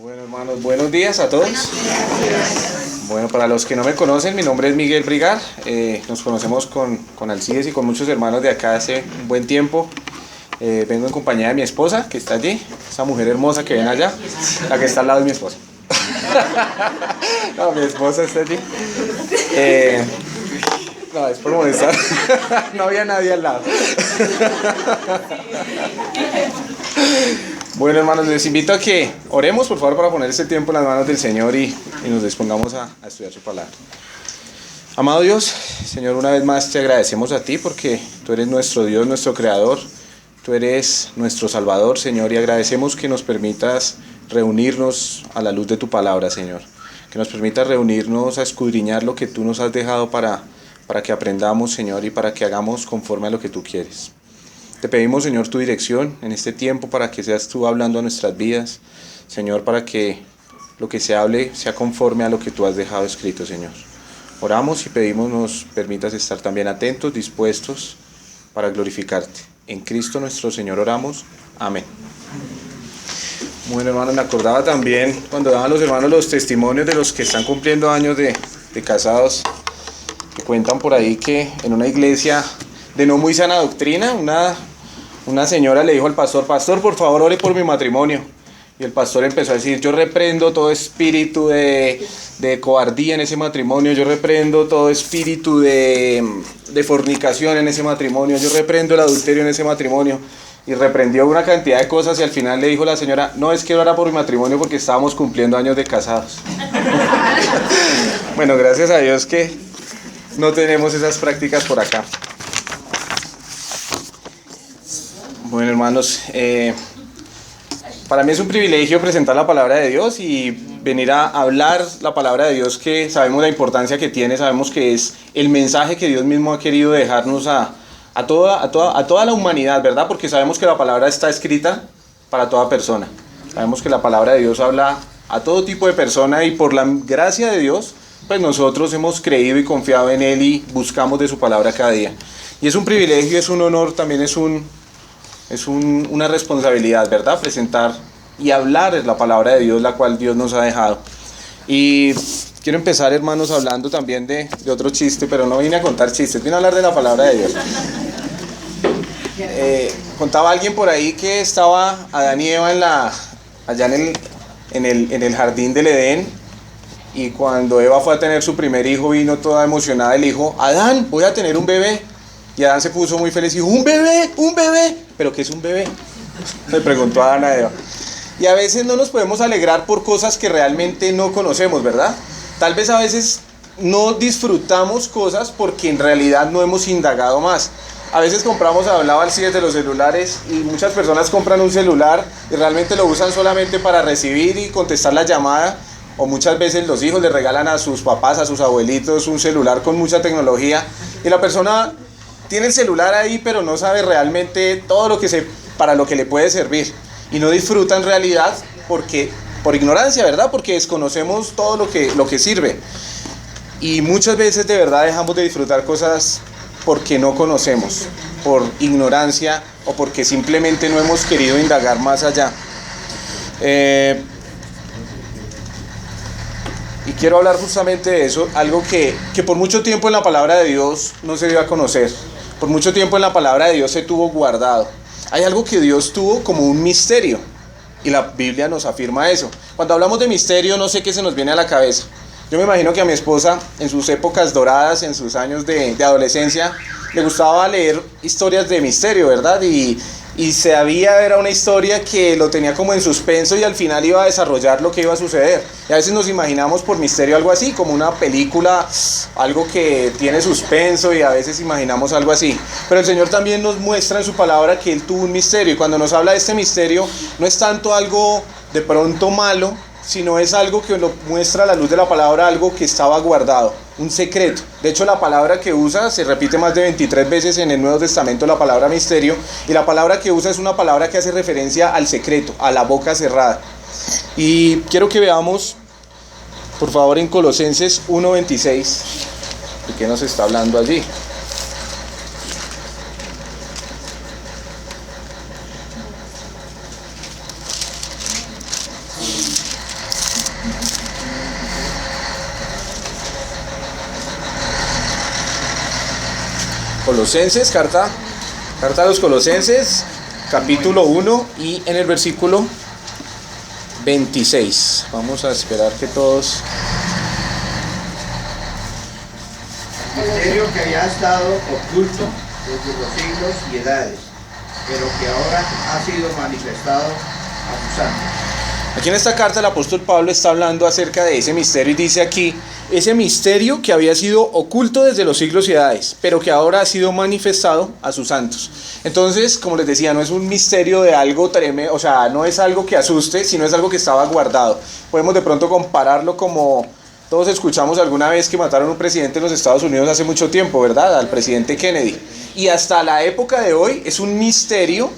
Bueno, hermanos, buenos días a todos. Bueno, para los que no me conocen, mi nombre es Miguel Brigar. Nos conocemos con Alcides y con muchos hermanos de acá hace un buen tiempo. Vengo en compañía de mi esposa, que está allí, esa mujer hermosa que ven allá. La que está al lado de mi esposa. No, mi esposa está allí. No, es por molestar. No había nadie al lado. Bueno, hermanos, les invito a que oremos, por favor, para poner este tiempo en las manos del Señor y nos dispongamos a estudiar su palabra. Amado Dios, Señor, una vez más te agradecemos a ti porque tú eres nuestro Dios, nuestro Creador. Tú eres nuestro Salvador, Señor, y agradecemos que nos permitas reunirnos a la luz de tu palabra, Señor. Que nos permitas reunirnos a escudriñar lo que tú nos has dejado para que aprendamos, Señor, y para que hagamos conforme a lo que tú quieres. Te pedimos, Señor, tu dirección en este tiempo para que seas tú hablando a nuestras vidas, Señor, para que lo que se hable sea conforme a lo que tú has dejado escrito, Señor. Oramos y pedimos nos permitas estar también atentos, dispuestos para glorificarte. En Cristo nuestro Señor oramos. Amén. Bueno, hermanos, me acordaba también cuando daban los hermanos los testimonios de los que están cumpliendo años de casados, que cuentan por ahí que en una iglesia de no muy sana doctrina, una señora le dijo al pastor: pastor, por favor, ore por mi matrimonio. Y el pastor empezó a decir: yo reprendo todo espíritu de cobardía en ese matrimonio, yo reprendo todo espíritu de fornicación en ese matrimonio, yo reprendo el adulterio en ese matrimonio. Y reprendió una cantidad de cosas y al final le dijo la señora: no, es que ora por mi matrimonio porque estábamos cumpliendo años de casados. Bueno, gracias a Dios que no tenemos esas prácticas por acá. Bueno, hermanos, para mí es un privilegio presentar la palabra de Dios y venir a hablar la palabra de Dios, que sabemos la importancia que tiene, sabemos que es el mensaje que Dios mismo ha querido dejarnos a toda la humanidad, ¿verdad? Porque sabemos que la palabra está escrita para toda persona. Sabemos que la palabra de Dios habla a todo tipo de persona y por la gracia de Dios, pues nosotros hemos creído y confiado en Él y buscamos de su palabra cada día. Y es un privilegio, es un honor, también es una responsabilidad, ¿verdad? Presentar y hablar la palabra de Dios, la cual Dios nos ha dejado. Y quiero empezar, hermanos, hablando también de otro chiste, pero no vine a contar chistes, vine a hablar de la palabra de Dios. Contaba alguien por ahí que estaba Adán y Eva allá en el jardín del Edén, y cuando Eva fue a tener su primer hijo, vino toda emocionada y le dijo: Adán, voy a tener un bebé. Y Adán se puso muy feliz y dijo: ¿un bebé? ¿Un bebé? ¿Pero qué es un bebé?, le preguntó Adán a Eva. Y a veces no nos podemos alegrar por cosas que realmente no conocemos, ¿verdad? Tal vez a veces no disfrutamos cosas porque en realidad no hemos indagado más. A veces compramos, hablaba Alcides de los celulares, y muchas personas compran un celular y realmente lo usan solamente para recibir y contestar la llamada. O muchas veces los hijos le regalan a sus papás, a sus abuelitos, un celular con mucha tecnología, y la persona tiene el celular ahí, pero no sabe realmente todo para lo que le puede servir. Y no disfruta en realidad por ignorancia, ¿verdad? Porque desconocemos todo lo que sirve. Y muchas veces de verdad dejamos de disfrutar cosas porque no conocemos, por ignorancia o porque simplemente no hemos querido indagar más allá. Y quiero hablar justamente de eso, algo que por mucho tiempo en la palabra de Dios no se dio a conocer. Por mucho tiempo en la palabra de Dios se tuvo guardado. Hay algo que Dios tuvo como un misterio, y la Biblia nos afirma eso. Cuando hablamos de misterio, no sé qué se nos viene a la cabeza. Yo me imagino que a mi esposa, en sus épocas doradas, en sus años de adolescencia, le gustaba leer historias de misterio, ¿verdad? Y era una historia que lo tenía como en suspenso y al final iba a desarrollar lo que iba a suceder. Y a veces nos imaginamos por misterio algo así, como una película, algo que tiene suspenso, y a veces imaginamos algo así. Pero el Señor también nos muestra en su palabra que Él tuvo un misterio, y cuando nos habla de este misterio no es tanto algo de pronto malo, sino es algo que nos muestra a la luz de la palabra, algo que estaba guardado, un secreto. De hecho, la palabra que usa se repite más de 23 veces en el Nuevo Testamento, la palabra misterio, y la palabra que usa es una palabra que hace referencia al secreto, a la boca cerrada. Y quiero que veamos, por favor, en Colosenses 1:26, ¿de qué nos está hablando allí? Colosenses, carta a los Colosenses, capítulo 1 y en el versículo 26. Vamos a esperar que todos... El misterio que había estado oculto desde los siglos y edades, pero que ahora ha sido manifestado a sus santos. Aquí en esta carta el apóstol Pablo está hablando acerca de ese misterio y dice aquí, ese misterio que había sido oculto desde los siglos y edades, pero que ahora ha sido manifestado a sus santos. Entonces, como les decía, no es un misterio de algo tremendo, o sea, no es algo que asuste, sino es algo que estaba guardado. Podemos de pronto compararlo como todos escuchamos alguna vez que mataron a un presidente en los Estados Unidos hace mucho tiempo, ¿verdad? Al presidente Kennedy. Y hasta la época de hoy es un misterio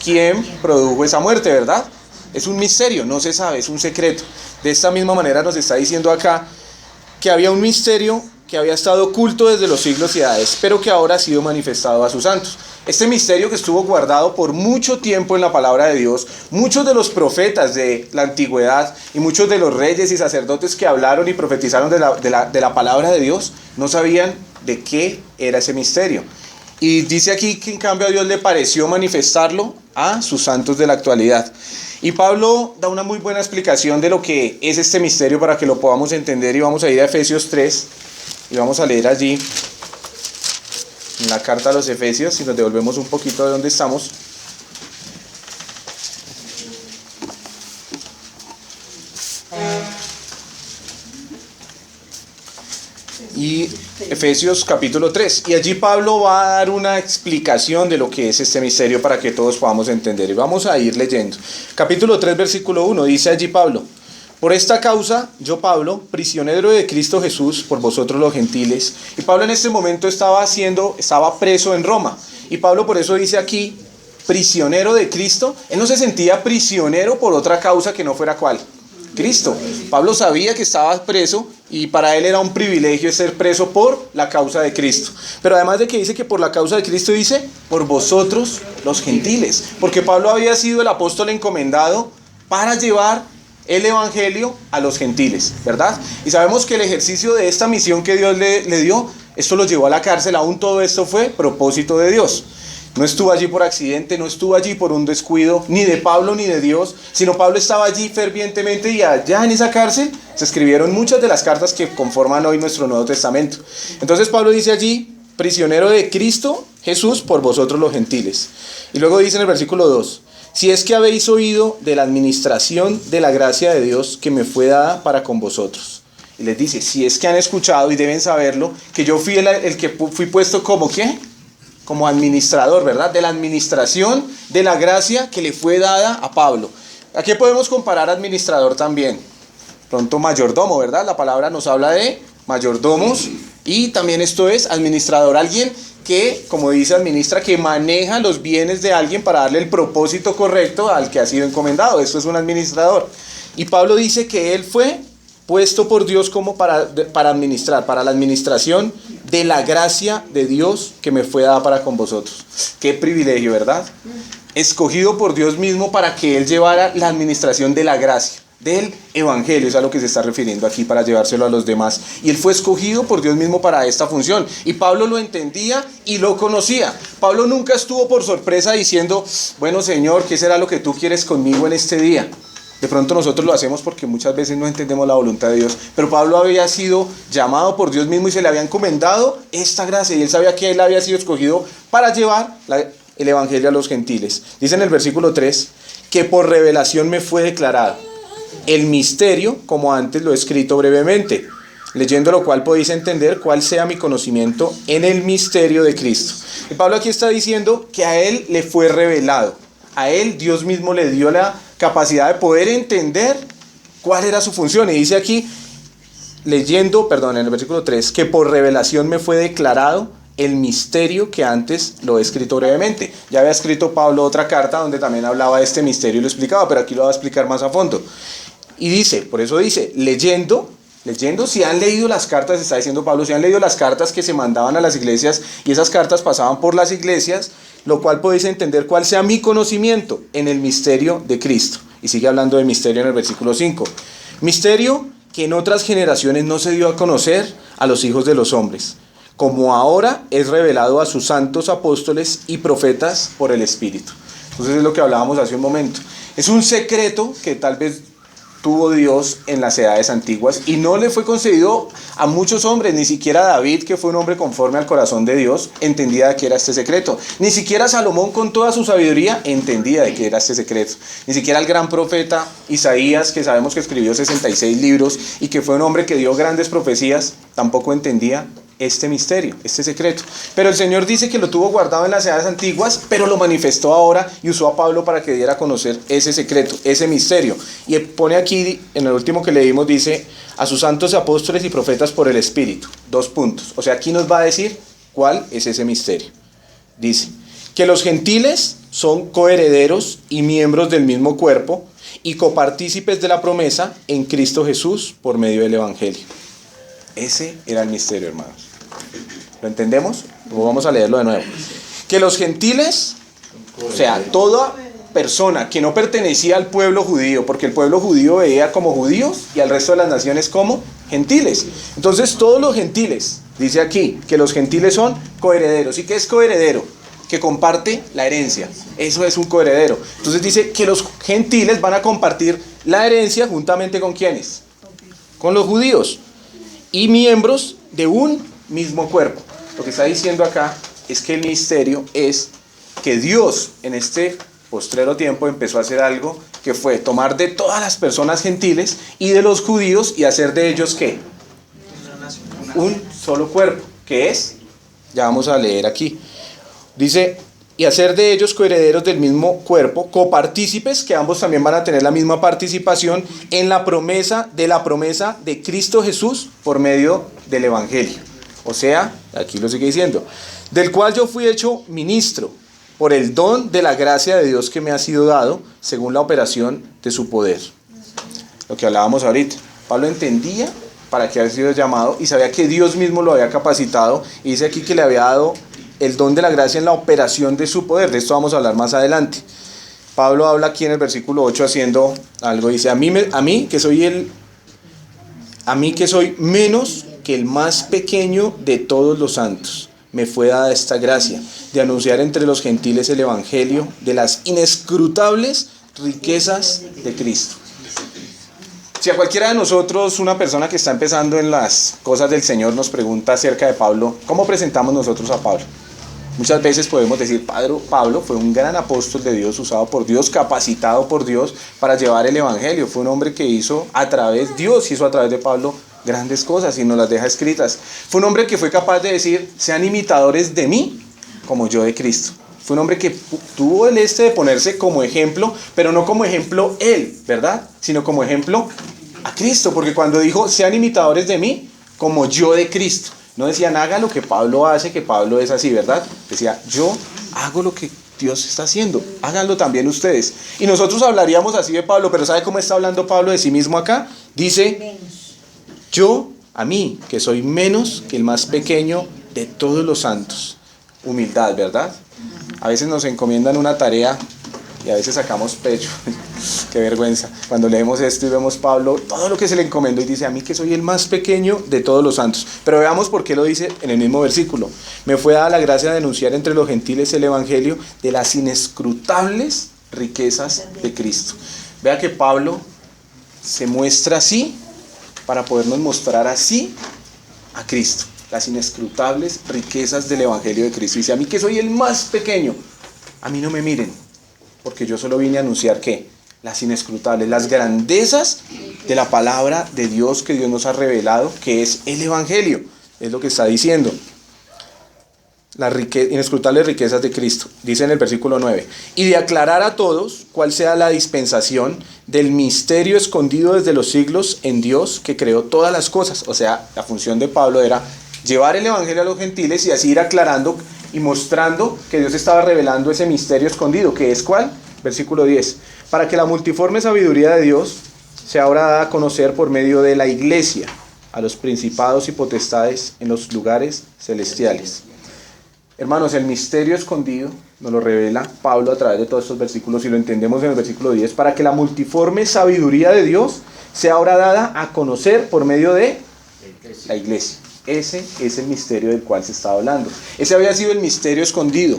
quién produjo esa muerte, ¿verdad? Es un misterio, no se sabe, es un secreto. De esta misma manera nos está diciendo acá que había un misterio que había estado oculto desde los siglos y edades, pero que ahora ha sido manifestado a sus santos. Este misterio que estuvo guardado por mucho tiempo en la palabra de Dios, muchos de los profetas de la antigüedad y muchos de los reyes y sacerdotes que hablaron y profetizaron de la palabra de Dios, no sabían de qué era ese misterio. Y dice aquí que en cambio a Dios le pareció manifestarlo a sus santos de la actualidad. Y Pablo da una muy buena explicación de lo que es este misterio para que lo podamos entender, y vamos a ir a Efesios 3 y vamos a leer allí en la carta a los Efesios, y nos devolvemos un poquito de donde estamos. Y Efesios capítulo 3, y allí Pablo va a dar una explicación de lo que es este misterio para que todos podamos entender, y vamos a ir leyendo. Capítulo 3, versículo 1, dice allí Pablo: por esta causa, yo Pablo, prisionero de Cristo Jesús, por vosotros los gentiles. Y Pablo en este momento estaba preso en Roma, y Pablo por eso dice aquí, prisionero de Cristo. Él no se sentía prisionero por otra causa que no fuera ¿cuál? Cristo. Pablo sabía que estaba preso y para él era un privilegio ser preso por la causa de Cristo. Pero además de que dice que por la causa de Cristo, dice por vosotros los gentiles, porque Pablo había sido el apóstol encomendado para llevar el evangelio a los gentiles, ¿verdad? Y sabemos que el ejercicio de esta misión que Dios le dio, esto lo llevó a la cárcel. Aún todo esto fue propósito de Dios. No estuvo allí por accidente, no estuvo allí por un descuido, ni de Pablo ni de Dios, sino Pablo estaba allí fervientemente, y allá en esa cárcel se escribieron muchas de las cartas que conforman hoy nuestro Nuevo Testamento. Entonces Pablo dice allí, prisionero de Cristo Jesús por vosotros los gentiles. Y luego dice en el versículo 2, si es que habéis oído de la administración de la gracia de Dios que me fue dada para con vosotros. Y les dice, si es que han escuchado y deben saberlo, que yo fui el que fui puesto como ¿qué? Como administrador, ¿verdad? De la administración de la gracia que le fue dada a Pablo. ¿A qué podemos comparar administrador también? Pronto mayordomo, ¿verdad? La palabra nos habla de mayordomos, y también esto es administrador, alguien que, como dice, administra, que maneja los bienes de alguien para darle el propósito correcto al que ha sido encomendado. Esto es un administrador. Y Pablo dice que él fue puesto por Dios como para administrar, para la administración de la gracia de Dios que me fue dada para con vosotros. Qué privilegio, ¿verdad? Escogido por Dios mismo para que Él llevara la administración de la gracia, del evangelio, es a lo que se está refiriendo aquí, para llevárselo a los demás. Y Él fue escogido por Dios mismo para esta función. Y Pablo lo entendía y lo conocía. Pablo nunca estuvo por sorpresa diciendo, bueno Señor, ¿qué será lo que tú quieres conmigo en este día? De pronto nosotros lo hacemos porque muchas veces no entendemos la voluntad de Dios, pero Pablo había sido llamado por Dios mismo y se le había encomendado esta gracia, y él sabía que él había sido escogido para llevar el evangelio a los gentiles. Dice en el versículo 3, que por revelación me fue declarado el misterio, como antes lo he escrito brevemente, leyendo lo cual podéis entender cuál sea mi conocimiento en el misterio de Cristo. Y Pablo aquí está diciendo que a él le fue revelado, a él Dios mismo le dio la capacidad de poder entender cuál era su función. Y dice aquí, en el versículo 3, que por revelación me fue declarado el misterio que antes lo he escrito brevemente. Ya había escrito Pablo otra carta donde también hablaba de este misterio y lo explicaba, pero aquí lo va a explicar más a fondo. Y dice, por eso dice, leyendo, si han leído las cartas, está diciendo Pablo, si han leído las cartas que se mandaban a las iglesias, y esas cartas pasaban por las iglesias, lo cual podéis entender cuál sea mi conocimiento en el misterio de Cristo. Y sigue hablando de misterio en el versículo 5. Misterio que en otras generaciones no se dio a conocer a los hijos de los hombres, como ahora es revelado a sus santos apóstoles y profetas por el Espíritu. Entonces es lo que hablábamos hace un momento. Es un secreto que tal vez tuvo Dios en las edades antiguas y no le fue concedido a muchos hombres, ni siquiera David, que fue un hombre conforme al corazón de Dios, entendía de qué era este secreto. Ni siquiera Salomón, con toda su sabiduría, entendía de qué era este secreto. Ni siquiera el gran profeta Isaías, que sabemos que escribió 66 libros y que fue un hombre que dio grandes profecías, tampoco entendía este misterio, este secreto. Pero el Señor dice que lo tuvo guardado en las edades antiguas, pero lo manifestó ahora y usó a Pablo para que diera a conocer ese secreto, ese misterio. Y pone aquí, en el último que leímos, dice, a sus santos apóstoles y profetas por el Espíritu. 2 puntos. O sea, aquí nos va a decir cuál es ese misterio. Dice, que los gentiles son coherederos y miembros del mismo cuerpo y copartícipes de la promesa en Cristo Jesús por medio del Evangelio. Ese era el misterio, hermanos. ¿Lo entendemos? O vamos a leerlo de nuevo. Que los gentiles, o sea, toda persona que no pertenecía al pueblo judío, porque el pueblo judío veía como judíos y al resto de las naciones como gentiles. Entonces todos los gentiles, dice aquí, que los gentiles son coherederos. ¿Y qué es coheredero? Que comparte la herencia. Eso es un coheredero. Entonces dice que los gentiles van a compartir la herencia juntamente con ¿quiénes? Con los judíos. Y miembros de un mismo cuerpo. Lo que está diciendo acá es que el misterio es que Dios en este postrero tiempo empezó a hacer algo que fue tomar de todas las personas gentiles y de los judíos y hacer de ellos ¿qué? Un solo cuerpo, que es, ya vamos a leer aquí, dice, y hacer de ellos coherederos del mismo cuerpo, copartícipes, que ambos también van a tener la misma participación en la promesa de Cristo Jesús por medio del Evangelio. O sea, aquí lo sigue diciendo, del cual yo fui hecho ministro por el don de la gracia de Dios que me ha sido dado, según la operación de su poder. Lo que hablábamos ahorita. Pablo entendía para qué había sido llamado y sabía que Dios mismo lo había capacitado, y dice aquí que le había dado el don de la gracia en la operación de su poder. De esto vamos a hablar más adelante. Pablo habla aquí en el versículo 8 haciendo algo. Dice, a mí que soy menos que el más pequeño de todos los santos, me fue dada esta gracia de anunciar entre los gentiles el evangelio de las inescrutables riquezas de Cristo. Si a cualquiera de nosotros, una persona que está empezando en las cosas del Señor, nos pregunta acerca de Pablo, ¿cómo presentamos nosotros a Pablo? Muchas veces podemos decir, Pablo fue un gran apóstol de Dios, usado por Dios, capacitado por Dios para llevar el evangelio. Fue un hombre que Dios hizo a través de Pablo grandes cosas y nos las deja escritas. Fue un hombre que fue capaz de decir, sean imitadores de mí como yo de Cristo. Fue un hombre que tuvo el de ponerse como ejemplo, pero no como ejemplo él, ¿verdad? Sino como ejemplo a Cristo, porque cuando dijo, sean imitadores de mí como yo de Cristo, no decían, haga lo que Pablo hace, que Pablo es así, ¿verdad? Decía, yo hago lo que Dios está haciendo, háganlo también ustedes. Y nosotros hablaríamos así de Pablo, pero ¿sabe cómo está hablando Pablo de sí mismo acá? Dice, yo, a mí, que soy menos que el más pequeño de todos los santos. Humildad, ¿verdad? A veces nos encomiendan una tarea y a veces sacamos pecho. Qué vergüenza. Cuando leemos esto y vemos Pablo, todo lo que se le encomendó, y dice, a mí que soy el más pequeño de todos los santos. Pero veamos por qué lo dice en el mismo versículo. Me fue dada la gracia de anunciar entre los gentiles el evangelio de las inescrutables riquezas de Cristo. Vea que Pablo se muestra así para podernos mostrar así a Cristo. Las inescrutables riquezas del evangelio de Cristo. Dice, a mí que soy el más pequeño, a mí no me miren, porque yo solo vine a anunciar ¿qué? Las inescrutables, las grandezas de la palabra de Dios que Dios nos ha revelado, que es el evangelio. Es lo que está diciendo. Las inescrutables riquezas de Cristo. Dice en el versículo 9. Y de aclarar a todos cuál sea la dispensación del misterio escondido desde los siglos en Dios que creó todas las cosas. O sea, la función de Pablo era llevar el evangelio a los gentiles y así ir aclarando y mostrando que Dios estaba revelando ese misterio escondido, que es ¿cuál? Versículo 10. Para que la multiforme sabiduría de Dios sea ahora dada a conocer por medio de la iglesia a los principados y potestades en los lugares celestiales. Hermanos, el misterio escondido nos lo revela Pablo a través de todos estos versículos, y lo entendemos en el versículo 10, para que la multiforme sabiduría de Dios sea ahora dada a conocer por medio de la iglesia. Ese es el misterio del cual se está hablando. Ese había sido el misterio escondido.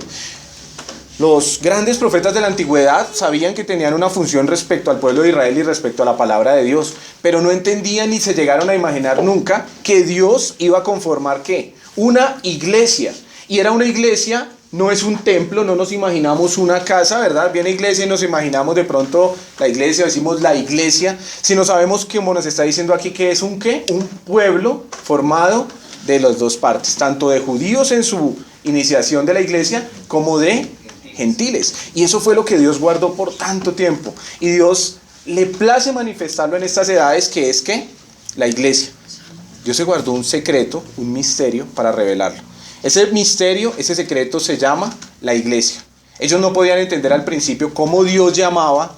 Los grandes profetas de la antigüedad sabían que tenían una función respecto al pueblo de Israel y respecto a la palabra de Dios, pero no entendían ni se llegaron a imaginar nunca que Dios iba a conformar ¿qué? Una iglesia. Y era una iglesia, no es un templo, no nos imaginamos una casa, ¿verdad? Viene iglesia y nos imaginamos de pronto la iglesia, decimos la iglesia, sino sabemos que, como nos está diciendo aquí, que es un ¿qué? Un pueblo formado de las dos partes, tanto de judíos en su iniciación de la iglesia, como de gentiles. Y eso fue lo que Dios guardó por tanto tiempo. Y Dios le place manifestarlo en estas edades, que es que la iglesia. Dios se guardó un secreto, un misterio para revelarlo. Ese misterio, ese secreto se llama la iglesia. Ellos no podían entender al principio cómo Dios llamaba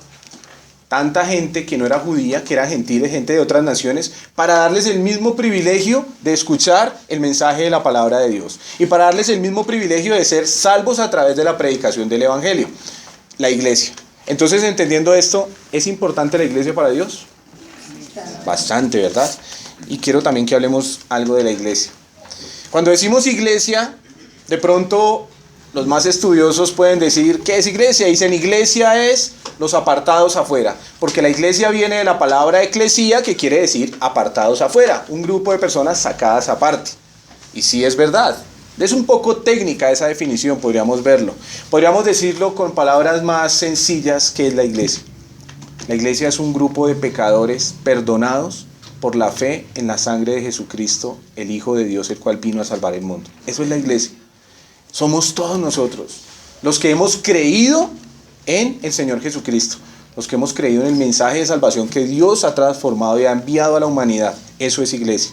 tanta gente que no era judía, que era gentiles, gente de otras naciones, para darles el mismo privilegio de escuchar el mensaje de la palabra de Dios y para darles el mismo privilegio de ser salvos a través de la predicación del evangelio, la iglesia. Entonces, entendiendo esto, ¿es importante la iglesia para Dios? Bastante, ¿verdad? Y quiero también que hablemos algo de la iglesia. Cuando decimos iglesia, de pronto los más estudiosos pueden decir, ¿qué es iglesia? Dicen, iglesia es los apartados afuera, porque la iglesia viene de la palabra eclesía, que quiere decir apartados afuera, un grupo de personas sacadas aparte. Y sí es verdad, es un poco técnica esa definición, podríamos verlo. Podríamos decirlo con palabras más sencillas, que es la iglesia. La iglesia es un grupo de pecadores perdonados por la fe en la sangre de Jesucristo, el Hijo de Dios, el cual vino a salvar el mundo. Eso es la iglesia. Somos todos nosotros, los que hemos creído en el Señor Jesucristo, los que hemos creído en el mensaje de salvación que Dios ha transformado y ha enviado a la humanidad. Eso es iglesia.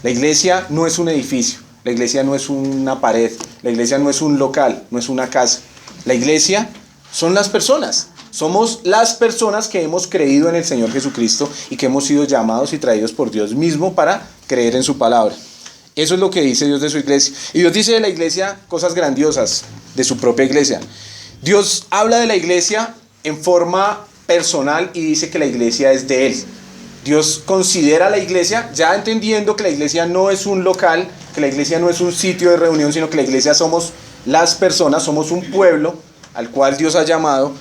La iglesia no es un edificio, la iglesia no es una pared, la iglesia no es un local, no es una casa. La iglesia son las personas. Somos las personas que hemos creído en el Señor Jesucristo y que hemos sido llamados y traídos por Dios mismo para creer en su palabra. Eso es lo que dice Dios de su iglesia. Y Dios dice de la iglesia cosas grandiosas, de su propia iglesia. Dios habla de la iglesia en forma personal y dice que la iglesia es de Él. Dios considera la iglesia, ya entendiendo que la iglesia no es un local, que la iglesia no es un sitio de reunión, sino que la iglesia somos las personas, somos un pueblo al cual Dios ha llamado.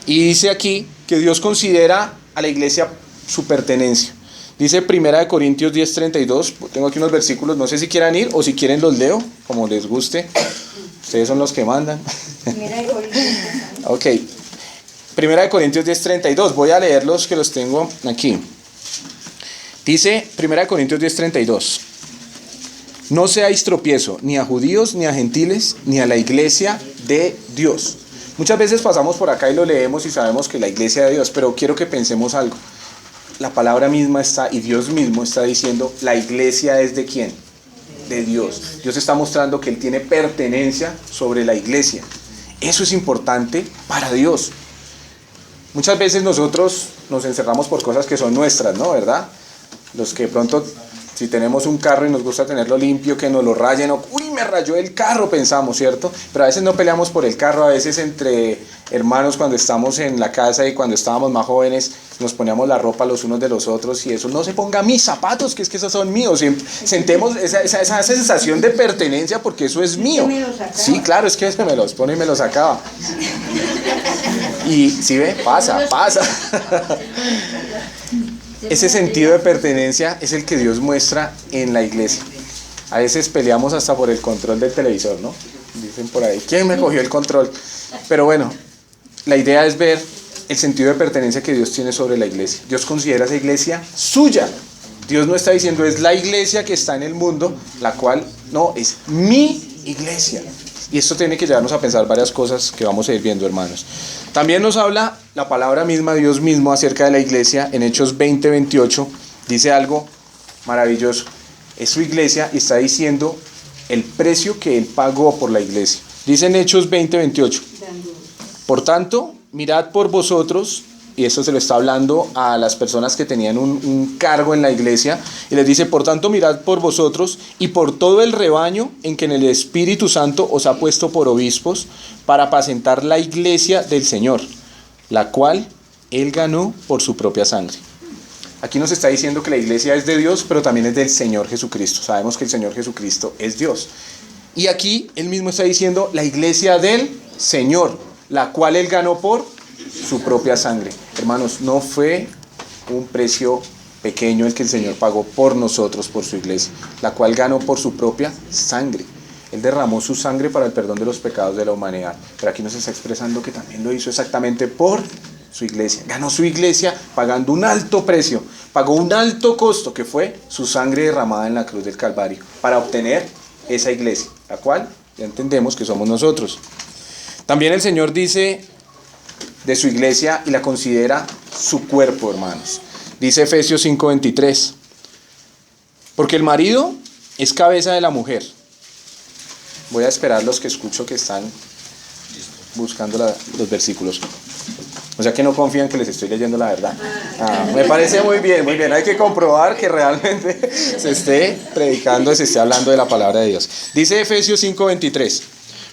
Y dice aquí que Dios considera a la iglesia su pertenencia. Dice 1 Corintios 10:32, tengo aquí unos versículos, no sé si quieran ir o si quieren los leo, como les guste. Ustedes son los que mandan. Ok. 1 Corintios 10:32, voy a leerlos que los tengo aquí. Dice 1 Corintios 10:32, no seáis tropiezo ni a judíos, ni a gentiles, ni a la iglesia de Dios. Muchas veces pasamos por acá y lo leemos y sabemos que la iglesia de Dios, pero quiero que pensemos algo. La palabra misma está, y Dios mismo está diciendo, la iglesia es ¿de quién? De Dios. Dios está mostrando que Él tiene pertenencia sobre la iglesia. Eso es importante para Dios. Muchas veces nosotros nos encerramos por cosas que son nuestras, ¿no? ¿Verdad? Los que de pronto, si tenemos un carro y nos gusta tenerlo limpio, que nos lo rayen, o uy, me rayó el carro, pensamos, ¿cierto? Pero a veces no peleamos por el carro, a veces entre hermanos cuando estamos en la casa y cuando estábamos más jóvenes, nos poníamos la ropa los unos de los otros y eso, no se ponga mis zapatos, que es que esos son míos. Sentemos esa sensación de pertenencia porque eso es mío. Sí, claro, es que se me los pone y me los sacaba. Y si ve, pasa. Ese sentido de pertenencia es el que Dios muestra en la iglesia. A veces peleamos hasta por el control del televisor, ¿no? Dicen por ahí, ¿quién me cogió el control? Pero bueno, la idea es ver el sentido de pertenencia que Dios tiene sobre la iglesia. Dios considera esa iglesia suya. Dios no está diciendo es la iglesia que está en el mundo, la cual no, es mi iglesia. Y esto tiene que llevarnos a pensar varias cosas que vamos a ir viendo, hermanos. También nos habla la palabra misma, Dios mismo, acerca de la iglesia. En Hechos 20:28 dice algo maravilloso. Es su iglesia y está diciendo el precio que Él pagó por la iglesia. Dice en Hechos 20:28. Por tanto, mirad por vosotros, y esto se lo está hablando a las personas que tenían un cargo en la iglesia, y les dice, por tanto, mirad por vosotros y por todo el rebaño en que en el Espíritu Santo os ha puesto por obispos, para apacentar la iglesia del Señor, la cual Él ganó por su propia sangre. Aquí nos está diciendo que la iglesia es de Dios, pero también es del Señor Jesucristo. Sabemos que el Señor Jesucristo es Dios. Y aquí él mismo está diciendo la iglesia del Señor, la cual él ganó por su propia sangre. Hermanos, no fue un precio pequeño el que el Señor pagó por nosotros, por su iglesia, la cual ganó por su propia sangre. Él derramó su sangre para el perdón de los pecados de la humanidad. Pero aquí nos está expresando que también lo hizo exactamente por su iglesia. Ganó su iglesia pagando un alto precio, pagó un alto costo, que fue su sangre derramada en la cruz del Calvario, para obtener esa iglesia, la cual ya entendemos que somos nosotros. También el Señor dice de su iglesia y la considera su cuerpo, hermanos. Dice Efesios 5:23, porque el marido es cabeza de la mujer. Voy a esperar los que escucho que están buscando los versículos. O sea que no confían que les estoy leyendo la verdad. Me parece muy bien, muy bien. Hay que comprobar que realmente se esté predicando, se esté hablando de la palabra de Dios. Dice Efesios 5:23,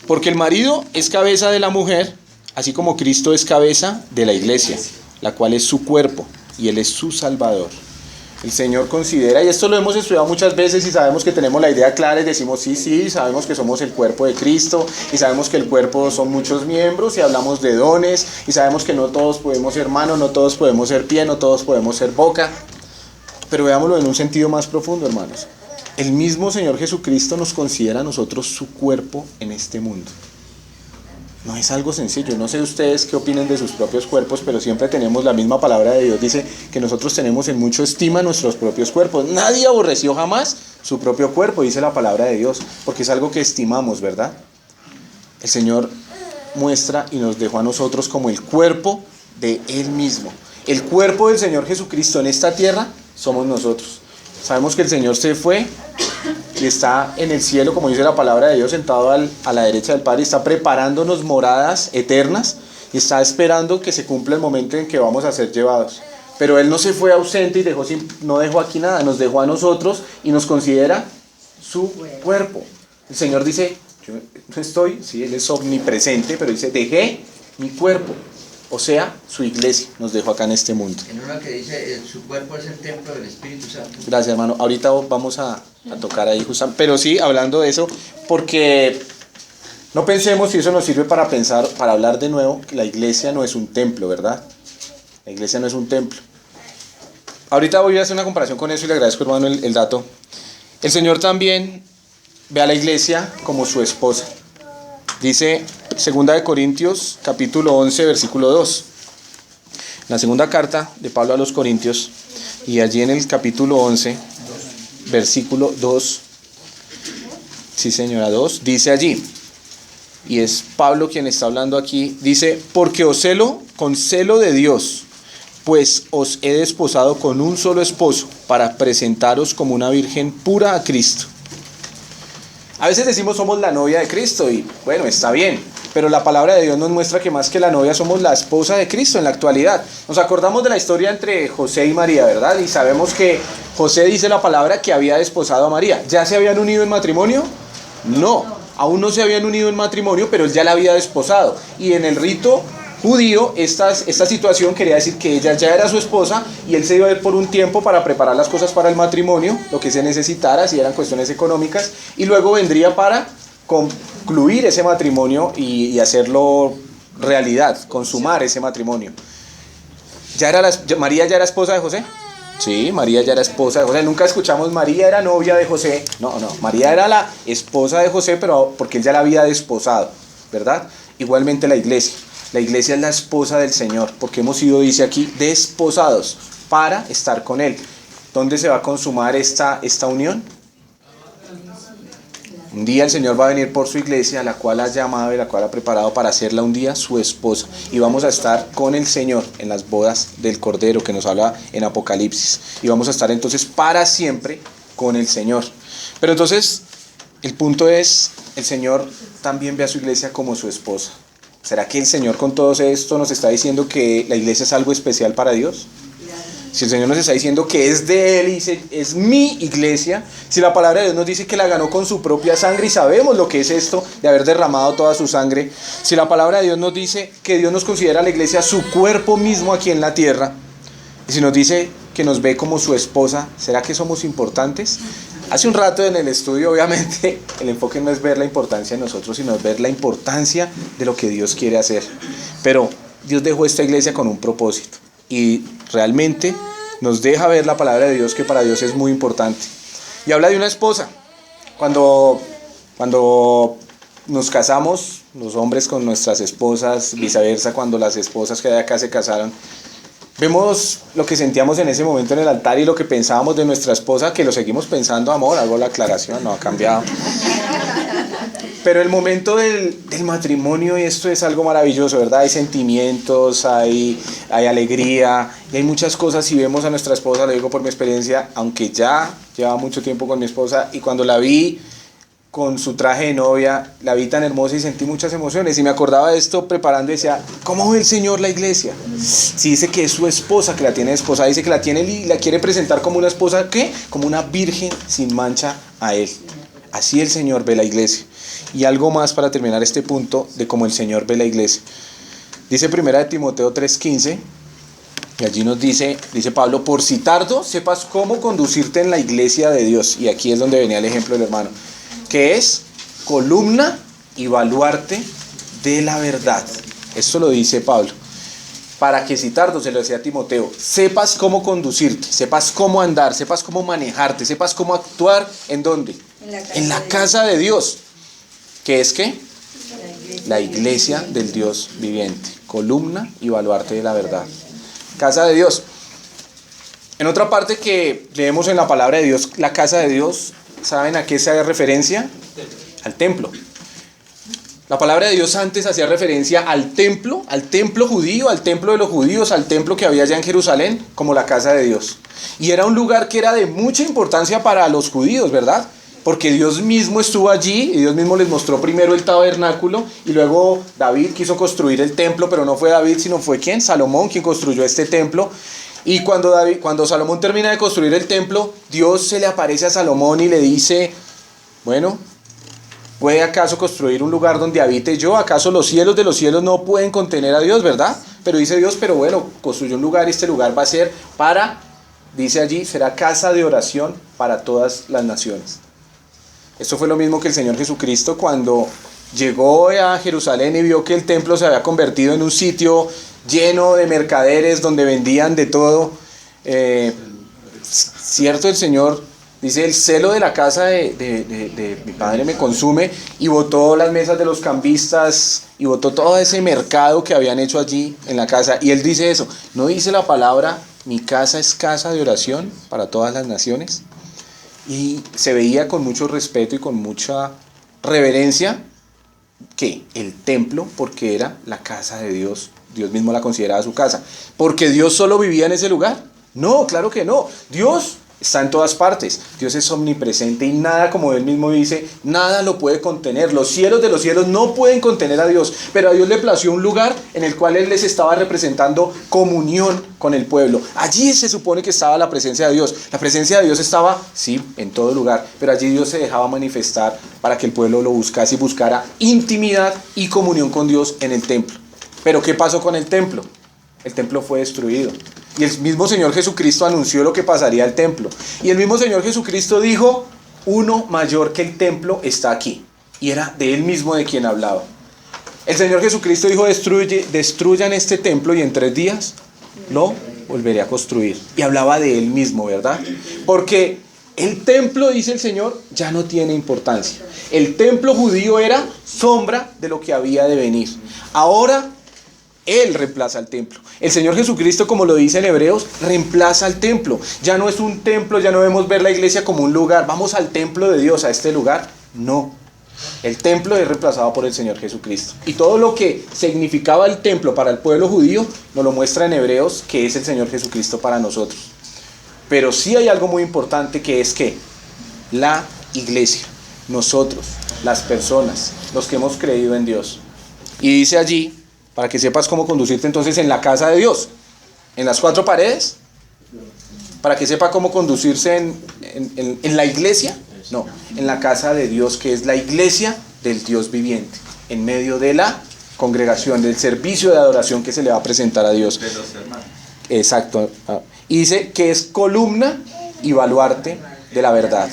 porque el marido es cabeza de la mujer, así como Cristo es cabeza de la iglesia, la cual es su cuerpo, y Él es su Salvador. El Señor considera, y esto lo hemos estudiado muchas veces y sabemos que tenemos la idea clara y decimos sí, sabemos que somos el cuerpo de Cristo y sabemos que el cuerpo son muchos miembros y hablamos de dones y sabemos que no todos podemos ser mano, no todos podemos ser pie, no todos podemos ser boca, pero veámoslo en un sentido más profundo, hermanos. El mismo Señor Jesucristo nos considera a nosotros su cuerpo en este mundo. No es algo sencillo. No sé ustedes qué opinen de sus propios cuerpos, pero siempre tenemos la misma palabra de Dios. Dice que nosotros tenemos en mucho estima nuestros propios cuerpos. Nadie aborreció jamás su propio cuerpo, dice la palabra de Dios, porque es algo que estimamos, ¿verdad? El Señor muestra y nos dejó a nosotros como el cuerpo de Él mismo. El cuerpo del Señor Jesucristo en esta tierra somos nosotros. Sabemos que el Señor se fue y está en el cielo, como dice la palabra de Dios, sentado a la derecha del Padre, está preparándonos moradas eternas y está esperando que se cumpla el momento en que vamos a ser llevados. Pero Él no se fue ausente y no dejó aquí nada, nos dejó a nosotros y nos considera su cuerpo. El Señor dice, yo no estoy, sí, Él es omnipresente, pero dice, dejé mi cuerpo. O sea, su iglesia nos dejó acá en este mundo. En una que dice, su cuerpo es el templo del Espíritu Santo. Gracias, hermano. Ahorita vamos a tocar ahí justamente. Pero sí, hablando de eso, porque no pensemos si eso nos sirve para pensar, para hablar de nuevo, que la iglesia no es un templo, ¿verdad? La iglesia no es un templo. Ahorita voy a hacer una comparación con eso y le agradezco, hermano, el dato. El Señor también ve a la iglesia como su esposa. Dice 2 Corintios capítulo 11 versículo 2. La segunda carta de Pablo a los Corintios, y allí en el capítulo 11 versículo 2, sí señora, 2, dice allí, y es Pablo quien está hablando aquí, dice, porque os celo con celo de Dios, pues os he desposado con un solo esposo, para presentaros como una virgen pura a Cristo. A veces decimos somos la novia de Cristo y bueno, está bien, pero la palabra de Dios nos muestra que más que la novia somos la esposa de Cristo en la actualidad. Nos acordamos de la historia entre José y María, ¿verdad? Y sabemos que José dice la palabra que había desposado a María. ¿Ya se habían unido en matrimonio? No, aún no se habían unido en matrimonio, pero él ya la había desposado. Y en el rito judío, esta situación quería decir que ella ya era su esposa y él se iba a ir por un tiempo para preparar las cosas para el matrimonio, lo que se necesitara, si eran cuestiones económicas, y luego vendría para concluir ese matrimonio y hacerlo realidad, consumar ese matrimonio. ¿María ya era esposa de José? Sí, María ya era esposa de José. Nunca escuchamos María era novia de José. No, María era la esposa de José, pero porque él ya la había desposado, ¿verdad? Igualmente la iglesia. La iglesia es la esposa del Señor, porque hemos sido, dice aquí, desposados para estar con Él. ¿Dónde se va a consumar esta unión? Un día el Señor va a venir por su iglesia, la cual ha llamado y la cual ha preparado para hacerla un día su esposa. Y vamos a estar con el Señor en las bodas del Cordero, que nos habla en Apocalipsis. Y vamos a estar entonces para siempre con el Señor. Pero entonces, el punto es, el Señor también ve a su iglesia como su esposa. ¿Será que el Señor con todo esto nos está diciendo que la iglesia es algo especial para Dios? Si el Señor nos está diciendo que es de Él y dice, es mi iglesia, si la palabra de Dios nos dice que la ganó con su propia sangre y sabemos lo que es esto de haber derramado toda su sangre, si la palabra de Dios nos dice que Dios nos considera a la iglesia su cuerpo mismo aquí en la tierra, y si nos dice que nos ve como su esposa, ¿será que somos importantes? Hace un rato en el estudio, obviamente, el enfoque no es ver la importancia de nosotros, sino ver la importancia de lo que Dios quiere hacer. Pero Dios dejó esta iglesia con un propósito y realmente nos deja ver la palabra de Dios, que para Dios es muy importante. Y habla de una esposa. Cuando nos casamos, los hombres con nuestras esposas, viceversa, cuando las esposas que hay acá se casaron, vemos lo que sentíamos en ese momento en el altar y lo que pensábamos de nuestra esposa, que lo seguimos pensando, amor, hago la aclaración, no ha cambiado. Pero el momento del matrimonio, y esto es algo maravilloso, ¿verdad? Hay sentimientos, hay alegría, y hay muchas cosas. Si vemos a nuestra esposa, lo digo por mi experiencia, aunque ya llevaba mucho tiempo con mi esposa, y cuando la vi con su traje de novia, la vi tan hermosa y sentí muchas emociones. Y me acordaba de esto preparando y decía, ¿cómo ve el Señor la iglesia? Si dice que es su esposa, que la tiene esposa, dice que la tiene y la quiere presentar como una esposa, ¿qué? Como una virgen sin mancha a Él. Así el Señor ve la iglesia. Y algo más para terminar este punto de cómo el Señor ve la iglesia. Dice 1 Timoteo 3:15, y allí nos dice Pablo, por si tardo, sepas cómo conducirte en la iglesia de Dios. Y aquí es donde venía el ejemplo del hermano, que es columna y baluarte de la verdad. Esto lo dice Pablo. Para que si tardo, se lo decía a Timoteo, sepas cómo conducirte, sepas cómo andar, sepas cómo manejarte, sepas cómo actuar. ¿En dónde? En la casa de Dios. ¿Qué es qué? La iglesia del Dios viviente. Columna y baluarte de la verdad. Casa de Dios. En otra parte que leemos en la palabra de Dios, la casa de Dios, ¿saben a qué se hace referencia? Al templo. La palabra de Dios antes hacía referencia al templo judío, al templo de los judíos, al templo que había allá en Jerusalén, como la casa de Dios. Y era un lugar que era de mucha importancia para los judíos, ¿verdad? Porque Dios mismo estuvo allí y Dios mismo les mostró primero el tabernáculo y luego David quiso construir el templo, pero no fue David, sino fue ¿quién? Salomón, quien construyó este templo. Y cuando Salomón termina de construir el templo, Dios se le aparece a Salomón y le dice, bueno, ¿puede acaso construir un lugar donde habite yo? ¿Acaso los cielos de los cielos no pueden contener a Dios, verdad? Pero dice Dios, pero bueno, construyó un lugar y este lugar va a ser dice allí, será casa de oración para todas las naciones. Esto fue lo mismo que el Señor Jesucristo cuando llegó a Jerusalén y vio que el templo se había convertido en un sitio lleno de mercaderes donde vendían de todo. Cierto, el Señor dice, el celo de la casa de mi padre me consume, y botó las mesas de los cambistas y botó todo ese mercado que habían hecho allí en la casa. Y Él dice eso, ¿no dice la palabra, mi casa es casa de oración para todas las naciones? Y se veía con mucho respeto y con mucha reverencia que el templo, porque era la casa de Dios, Dios mismo la consideraba su casa. ¿Porque Dios solo vivía en ese lugar? No, claro que no. Dios está en todas partes. Dios es omnipresente y nada, como Él mismo dice, nada lo puede contener. Los cielos de los cielos no pueden contener a Dios, pero a Dios le plació un lugar en el cual Él les estaba representando comunión con el pueblo. Allí se supone que estaba la presencia de Dios. La presencia de Dios estaba, sí, en todo lugar, pero allí Dios se dejaba manifestar para que el pueblo lo buscase y buscara intimidad y comunión con Dios en el templo. Pero ¿qué pasó con el templo? El templo fue destruido. Y el mismo Señor Jesucristo anunció lo que pasaría al templo. Y el mismo Señor Jesucristo dijo, uno mayor que el templo está aquí. Y era de Él mismo de quien hablaba. El Señor Jesucristo dijo, destruyan este templo y en 3 días lo volveré a construir. Y hablaba de Él mismo, ¿verdad? Porque el templo, dice el Señor, ya no tiene importancia. El templo judío era sombra de lo que había de venir. Ahora Él reemplaza al templo. El Señor Jesucristo, como lo dice en Hebreos, reemplaza al templo. Ya no es un templo, ya no debemos ver la iglesia como un lugar. Vamos al templo de Dios, a este lugar. No. El templo es reemplazado por el Señor Jesucristo. Y todo lo que significaba el templo para el pueblo judío, nos lo muestra en Hebreos, que es el Señor Jesucristo para nosotros. Pero sí hay algo muy importante, que es que la iglesia, nosotros, las personas, los que hemos creído en Dios. Y dice allí, para que sepas cómo conducirte entonces en la casa de Dios, en las 4 paredes, para que sepa cómo conducirse en la iglesia, no, en la casa de Dios, que es la iglesia del Dios viviente, en medio de la congregación, del servicio de adoración que se le va a presentar a Dios. De los hermanos. Exacto. Y dice que es columna y baluarte de la verdad.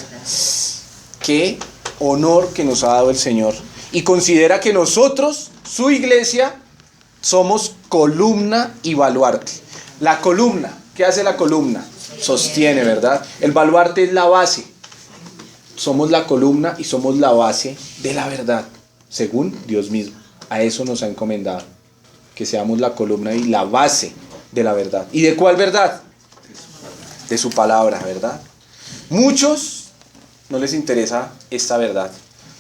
Qué honor que nos ha dado el Señor. Y considera que nosotros, su iglesia, somos columna y baluarte. La columna, ¿qué hace la columna? Sostiene, ¿verdad? El baluarte es la base. Somos la columna y somos la base de la verdad, según Dios mismo. A eso nos ha encomendado, que seamos la columna y la base de la verdad. ¿Y de cuál verdad? De su palabra, ¿verdad? Muchos no les interesa esta verdad.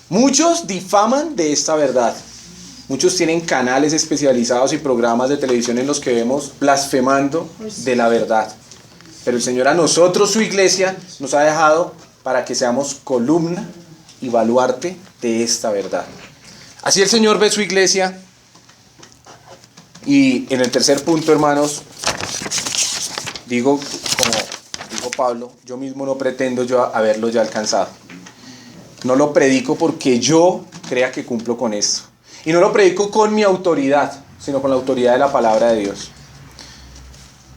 Muchos difaman de esta verdad. Muchos tienen canales especializados y programas de televisión en los que vemos blasfemando de la verdad. Pero el Señor a nosotros, su iglesia, nos ha dejado para que seamos columna y baluarte de esta verdad. Así el Señor ve su iglesia. Y en el tercer punto, hermanos, digo, como dijo Pablo, yo mismo no pretendo yo haberlo ya alcanzado. No lo predico porque yo crea que cumplo con esto. Y no lo predico con mi autoridad, sino con la autoridad de la palabra de Dios.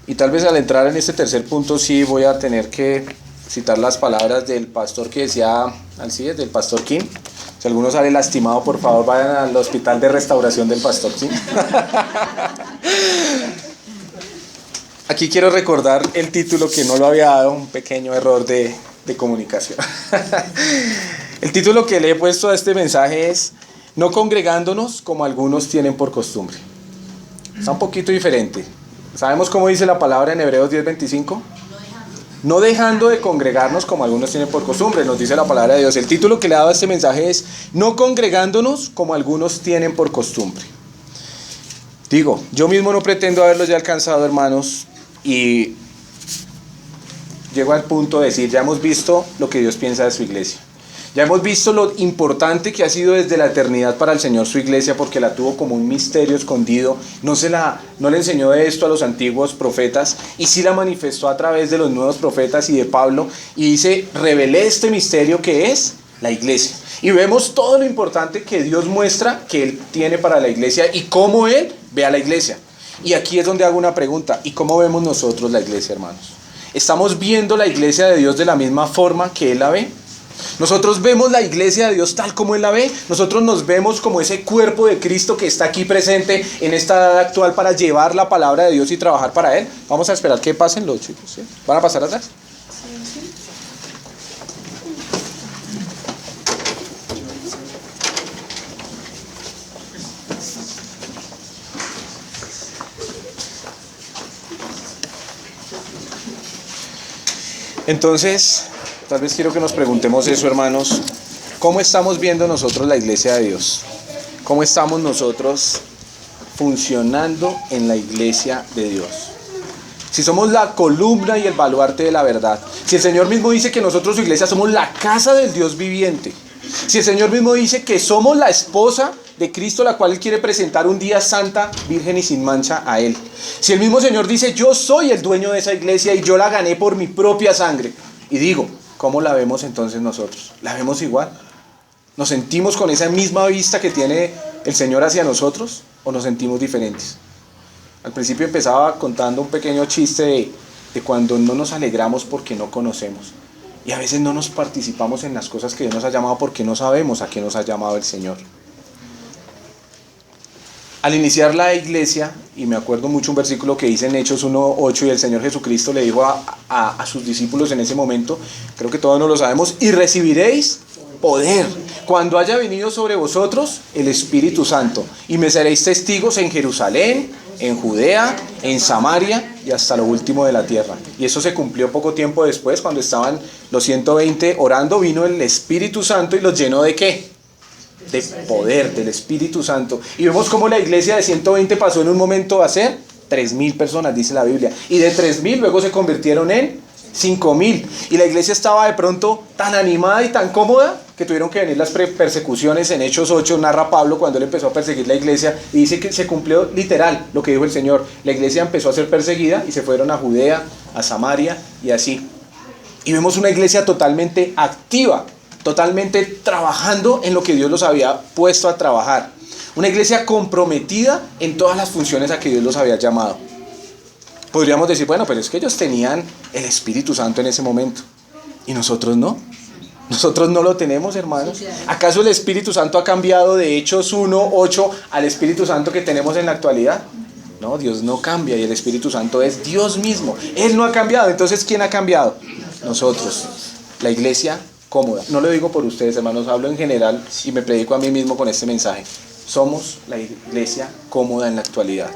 Y tal vez al entrar en este tercer punto sí voy a tener que citar las palabras del pastor que decía Alcides, del pastor Kim. Si alguno sale lastimado, por favor vayan al hospital de restauración del pastor Kim. Aquí quiero recordar el título que no lo había dado, un pequeño error de comunicación. El título que le he puesto a este mensaje es No congregándonos como algunos tienen por costumbre. Está un poquito diferente. ¿Sabemos cómo dice la palabra en Hebreos 10:25? No dejando de congregarnos como algunos tienen por costumbre, nos dice la palabra de Dios. El título que le he dado a este mensaje es No congregándonos como algunos tienen por costumbre. Digo, yo mismo no pretendo haberlo ya alcanzado, hermanos, y llego al punto de decir, ya hemos visto lo que Dios piensa de su iglesia. Ya hemos visto lo importante que ha sido desde la eternidad para el Señor su iglesia, porque la tuvo como un misterio escondido. No le enseñó de esto a los antiguos profetas, y sí la manifestó a través de los nuevos profetas y de Pablo. Y dice, revelé este misterio que es la iglesia. Y vemos todo lo importante que Dios muestra que Él tiene para la iglesia y cómo Él ve a la iglesia. Y aquí es donde hago una pregunta. ¿Y cómo vemos nosotros la iglesia, hermanos? ¿Estamos viendo la iglesia de Dios de la misma forma que Él la ve? Nosotros vemos la iglesia de Dios tal como Él la ve. Nosotros nos vemos como ese cuerpo de Cristo que está aquí presente en esta edad actual para llevar la palabra de Dios y trabajar para Él. Vamos a esperar que pasen los chicos, ¿sí? ¿Van a pasar atrás? Entonces, tal vez quiero que nos preguntemos eso, hermanos. ¿Cómo estamos viendo nosotros la iglesia de Dios? ¿Cómo estamos nosotros funcionando en la iglesia de Dios? Si somos la columna y el baluarte de la verdad. Si el Señor mismo dice que nosotros, su iglesia, somos la casa del Dios viviente. Si el Señor mismo dice que somos la esposa de Cristo, la cual Él quiere presentar un día santa, virgen y sin mancha a Él. Si el mismo Señor dice, yo soy el dueño de esa iglesia y yo la gané por mi propia sangre. Y digo, ¿cómo la vemos entonces nosotros? ¿La vemos igual? ¿Nos sentimos con esa misma vista que tiene el Señor hacia nosotros o nos sentimos diferentes? Al principio empezaba contando un pequeño chiste de cuando no nos alegramos porque no conocemos. Y a veces no nos participamos en las cosas que Dios nos ha llamado porque no sabemos a qué nos ha llamado el Señor. Al iniciar la iglesia, y me acuerdo mucho un versículo que dice en Hechos 1:8, y el Señor Jesucristo le dijo a sus discípulos en ese momento, creo que todos no lo sabemos, y recibiréis poder cuando haya venido sobre vosotros el Espíritu Santo, y me seréis testigos en Jerusalén, en Judea, en Samaria y hasta lo último de la tierra. Y eso se cumplió poco tiempo después, cuando estaban los 120 orando, vino el Espíritu Santo y los llenó ¿de qué? De poder, del Espíritu Santo. Y vemos cómo la iglesia de 120 pasó en un momento a ser 3,000 personas, dice la Biblia. Y de 3,000 luego se convirtieron en 5,000. Y la iglesia estaba de pronto tan animada y tan cómoda que tuvieron que venir las persecuciones. En Hechos 8 narra Pablo cuando él empezó a perseguir la iglesia y dice que se cumplió literal lo que dijo el Señor. La iglesia empezó a ser perseguida y se fueron a Judea, a Samaria y así. Y vemos una iglesia totalmente activa, totalmente trabajando en lo que Dios los había puesto a trabajar. Una iglesia comprometida en todas las funciones a que Dios los había llamado. Podríamos decir, bueno, pero es que ellos tenían el Espíritu Santo en ese momento y nosotros no. Nosotros no lo tenemos, hermanos. ¿Acaso el Espíritu Santo ha cambiado de Hechos 1:8 al Espíritu Santo que tenemos en la actualidad? No, Dios no cambia y el Espíritu Santo es Dios mismo. Él no ha cambiado. Entonces, ¿quién ha cambiado? Nosotros. La iglesia cómoda. No lo digo por ustedes, hermanos, hablo en general y me predico a mí mismo con este mensaje. Somos la iglesia cómoda en la actualidad.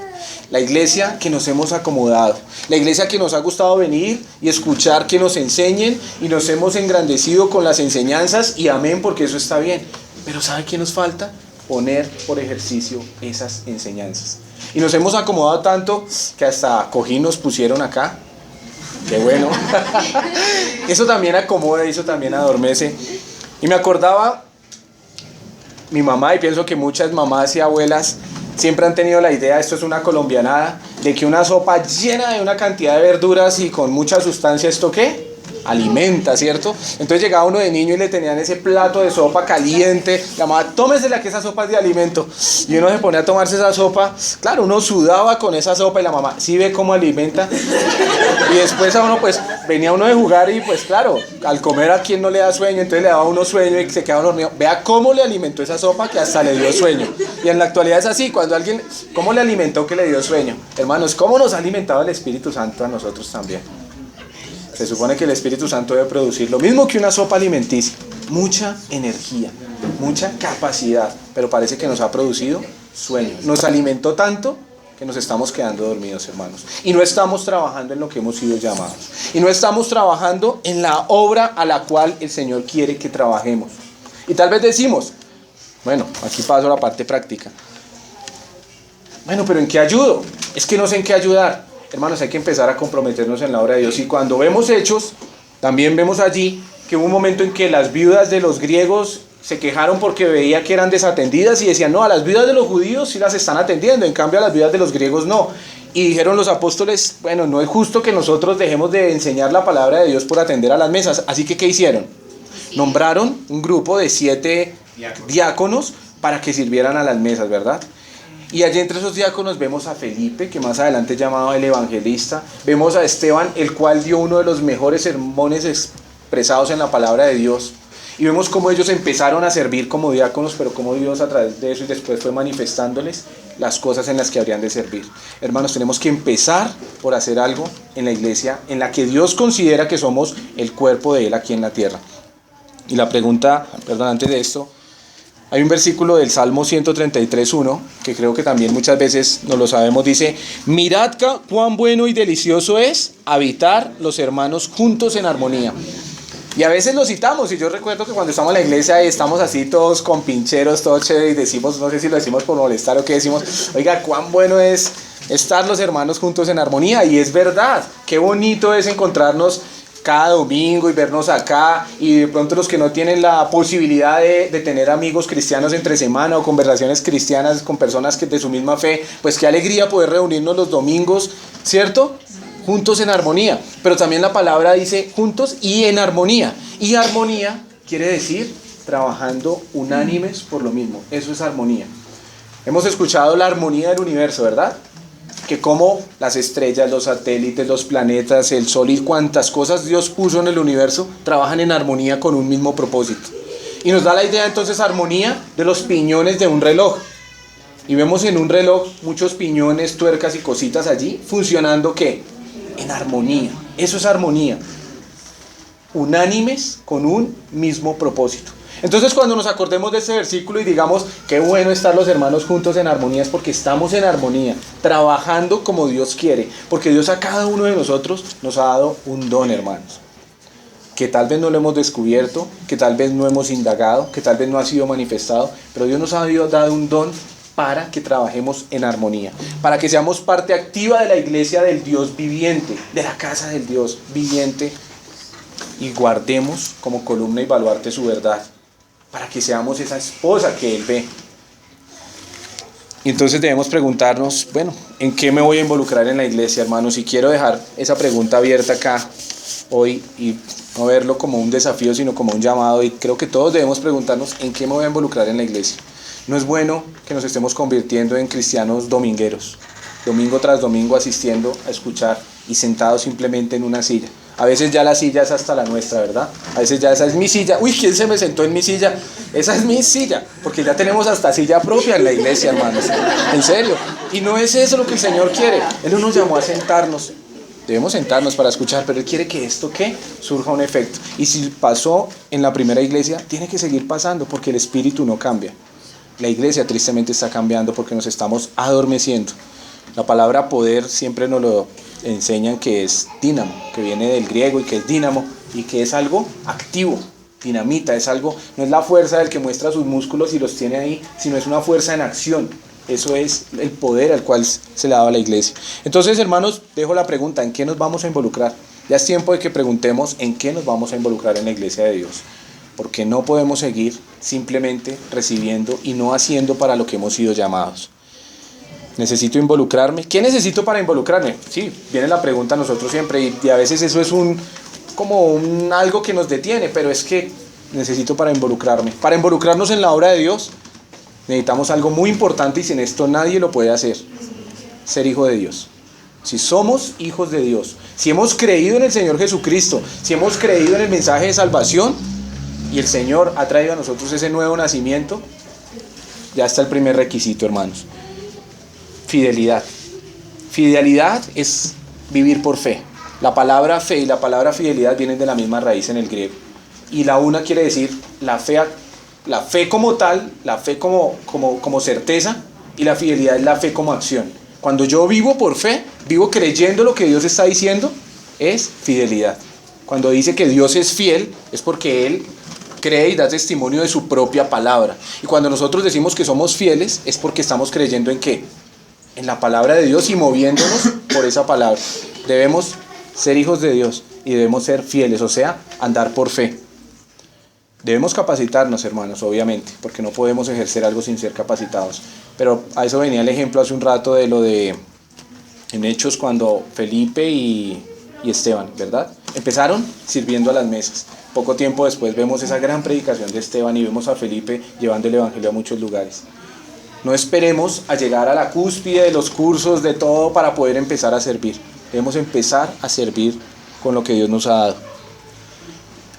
La iglesia que nos hemos acomodado. La iglesia que nos ha gustado venir y escuchar que nos enseñen y nos hemos engrandecido con las enseñanzas y amén, porque eso está bien. Pero ¿sabe qué nos falta? Poner por ejercicio esas enseñanzas. Y nos hemos acomodado tanto que hasta cojín nos pusieron acá. Qué bueno. Eso también acomoda, eso también adormece. Y me acordaba, mi mamá, y pienso que muchas mamás y abuelas siempre han tenido la idea, esto es una colombianada, de que una sopa llena de una cantidad de verduras y con mucha sustancia, ¿esto qué? Alimenta, ¿cierto? Entonces llegaba uno de niño y le tenían ese plato de sopa caliente, la mamá, tómesela que esa sopa es de alimento, y uno se ponía a tomarse esa sopa, claro, uno sudaba con esa sopa y la mamá, ¿sí ve cómo alimenta? Y después a uno, pues, venía uno de jugar y pues claro, al comer a quien no le da sueño, entonces le daba uno sueño y se quedaba dormido. Vea cómo le alimentó esa sopa que hasta le dio sueño. Y en la actualidad es así, cuando alguien, ¿cómo le alimentó que le dio sueño? Hermanos, ¿cómo nos ha alimentado el Espíritu Santo a nosotros también? Se supone que el Espíritu Santo debe producir lo mismo que una sopa alimenticia, mucha energía, mucha capacidad, pero parece que nos ha producido sueño. Nos alimentó tanto que nos estamos quedando dormidos, hermanos. Y no estamos trabajando en lo que hemos sido llamados. Y no estamos trabajando en la obra a la cual el Señor quiere que trabajemos. Y tal vez decimos, bueno, aquí paso a la parte práctica. Bueno, pero ¿en qué ayudo? Es que no sé en qué ayudar. Hermanos, hay que empezar a comprometernos en la obra de Dios. Y cuando vemos Hechos, también vemos allí que hubo un momento en que las viudas de los griegos se quejaron porque veía que eran desatendidas y decían, no, a las viudas de los judíos sí las están atendiendo, en cambio a las viudas de los griegos no. Y dijeron los apóstoles, bueno, no es justo que nosotros dejemos de enseñar la palabra de Dios por atender a las mesas. Así que, ¿qué hicieron? Nombraron un grupo de 7 diáconos para que sirvieran a las mesas, ¿verdad? Y allí entre esos diáconos vemos a Felipe, que más adelante es llamado el evangelista. Vemos a Esteban, el cual dio uno de los mejores sermones expresados en la palabra de Dios. Y vemos cómo ellos empezaron a servir como diáconos, pero cómo Dios a través de eso y después fue manifestándoles las cosas en las que habrían de servir. Hermanos, tenemos que empezar por hacer algo en la iglesia en la que Dios considera que somos el cuerpo de Él aquí en la tierra. Y la pregunta, perdón, antes de esto, hay un versículo del Salmo 133:1, que creo que también muchas veces no lo sabemos, dice, mirad cuán bueno y delicioso es habitar los hermanos juntos en armonía. Y a veces lo citamos, y yo recuerdo que cuando estamos en la iglesia y estamos así todos con pincheros, todo chévere, y decimos, no sé si lo decimos por molestar o qué decimos, oiga, cuán bueno es estar los hermanos juntos en armonía, y es verdad, qué bonito es encontrarnos cada domingo y vernos acá, y de pronto los que no tienen la posibilidad de tener amigos cristianos entre semana o conversaciones cristianas con personas que de su misma fe, pues qué alegría poder reunirnos los domingos, ¿cierto? Juntos en armonía, pero también la palabra dice juntos y en armonía, y armonía quiere decir trabajando unánimes por lo mismo, eso es armonía. Hemos escuchado la armonía del universo, ¿verdad? Que como las estrellas, los satélites, los planetas, el sol y cuantas cosas Dios puso en el universo trabajan en armonía con un mismo propósito. Y nos da la idea entonces armonía de los piñones de un reloj. Y vemos en un reloj muchos piñones, tuercas y cositas allí funcionando ¿qué? En armonía. Eso es armonía. Unánimes con un mismo propósito. Entonces cuando nos acordemos de este versículo y digamos qué bueno estar los hermanos juntos en armonía, es porque estamos en armonía, trabajando como Dios quiere, porque Dios a cada uno de nosotros nos ha dado un don, hermanos, que tal vez no lo hemos descubierto, que tal vez no hemos indagado, que tal vez no ha sido manifestado, pero Dios nos ha dado un don para que trabajemos en armonía, para que seamos parte activa de la iglesia del Dios viviente, de la casa del Dios viviente, y guardemos como columna y baluarte su verdad, para que seamos esa esposa que Él ve. Y entonces debemos preguntarnos, bueno, ¿en qué me voy a involucrar en la iglesia, hermanos? Y quiero dejar esa pregunta abierta acá hoy y no verlo como un desafío, sino como un llamado. Y creo que todos debemos preguntarnos, ¿en qué me voy a involucrar en la iglesia? No es bueno que nos estemos convirtiendo en cristianos domingueros. domingo tras domingo asistiendo a escuchar y sentados simplemente en una silla. A veces ya la silla es hasta la nuestra, ¿verdad? A veces ya esa es mi silla. Uy, ¿quién se me sentó en mi silla? Esa es mi silla, porque ya tenemos hasta silla propia en la iglesia, hermanos. En serio. Y no es eso lo que el Señor quiere. Él no nos llamó a sentarnos. Debemos sentarnos para escuchar, pero Él quiere que esto, ¿qué? Surja un efecto. Y si pasó en la primera iglesia, tiene que seguir pasando, porque el espíritu no cambia. La iglesia tristemente está cambiando porque nos estamos adormeciendo. La palabra poder siempre nos lo enseñan que es dínamo, que viene del griego y que es dínamo y que es algo activo, dinamita, es algo, no es la fuerza del que muestra sus músculos y los tiene ahí, sino es una fuerza en acción. Eso es el poder al cual se le ha dado a la iglesia. Entonces, hermanos, dejo la pregunta, ¿en qué nos vamos a involucrar? Ya es tiempo de que preguntemos en qué nos vamos a involucrar en la iglesia de Dios. Porque no podemos seguir simplemente recibiendo y no haciendo para lo que hemos sido llamados. ¿Necesito involucrarme? ¿Qué necesito para involucrarme? Sí, viene la pregunta a nosotros siempre y a veces eso es algo que nos detiene, pero es que necesito para involucrarme. Para involucrarnos en la obra de Dios necesitamos algo muy importante y sin esto nadie lo puede hacer. Ser hijo de Dios. Si somos hijos de Dios, si hemos creído en el Señor Jesucristo, si hemos creído en el mensaje de salvación y el Señor ha traído a nosotros ese nuevo nacimiento, ya está el primer requisito, hermanos. Fidelidad. Fidelidad es vivir por fe. La palabra fe y la palabra fidelidad vienen de la misma raíz en el griego. Y la una quiere decir la fe como tal, la fe como certeza, y la fidelidad es la fe como acción. Cuando yo vivo por fe, vivo creyendo lo que Dios está diciendo, es fidelidad. Cuando dice que Dios es fiel, es porque Él cree y da testimonio de su propia palabra. Y cuando nosotros decimos que somos fieles, es porque estamos creyendo en ¿qué? En la palabra de Dios y moviéndonos por esa palabra. Debemos ser hijos de Dios y debemos ser fieles, o sea, andar por fe. Debemos capacitarnos, hermanos, obviamente, porque no podemos ejercer algo sin ser capacitados. Pero a eso venía el ejemplo hace un rato de lo de en Hechos cuando Felipe y Esteban, ¿verdad? Empezaron sirviendo a las mesas. Poco tiempo después vemos esa gran predicación de Esteban y vemos a Felipe llevando el evangelio a muchos lugares. No esperemos a llegar a la cúspide de los cursos, de todo, para poder empezar a servir. Debemos empezar a servir con lo que Dios nos ha dado.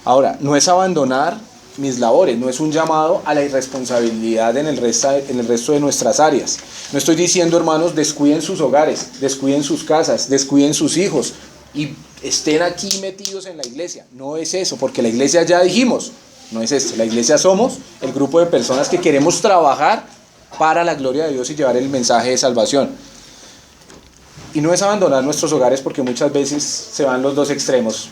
Ahora, no es abandonar mis labores, no es un llamado a la irresponsabilidad en el resto de nuestras áreas. No estoy diciendo, hermanos, descuiden sus hogares, descuiden sus casas, descuiden sus hijos y estén aquí metidos en la iglesia. No es eso, porque la iglesia ya dijimos, no es esto. La iglesia somos el grupo de personas que queremos trabajar para la gloria de Dios y llevar el mensaje de salvación. Y no es abandonar nuestros hogares, porque muchas veces se van los dos extremos.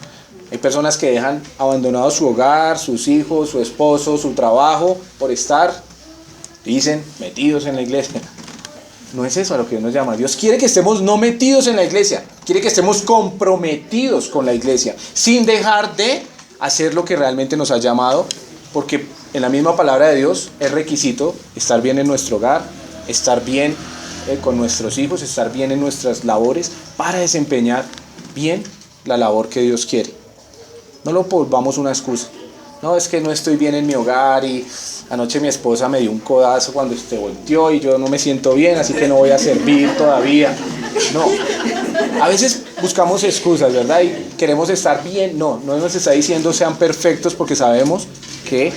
Hay personas que dejan abandonado su hogar, sus hijos, su esposo, su trabajo, por estar, dicen, metidos en la iglesia. No es eso a lo que Dios nos llama. Dios quiere que estemos no metidos en la iglesia, quiere que estemos comprometidos con la iglesia, sin dejar de hacer lo que realmente nos ha llamado, porque en la misma palabra de Dios es requisito estar bien en nuestro hogar, estar bien con nuestros hijos, estar bien en nuestras labores para desempeñar bien la labor que Dios quiere. No lo volvamos una excusa. No, es que no estoy bien en mi hogar y anoche mi esposa me dio un codazo cuando se volteó y yo no me siento bien, así que no voy a servir todavía. No, a veces buscamos excusas, ¿verdad? Y queremos estar bien. No nos está diciendo sean perfectos, porque sabemos que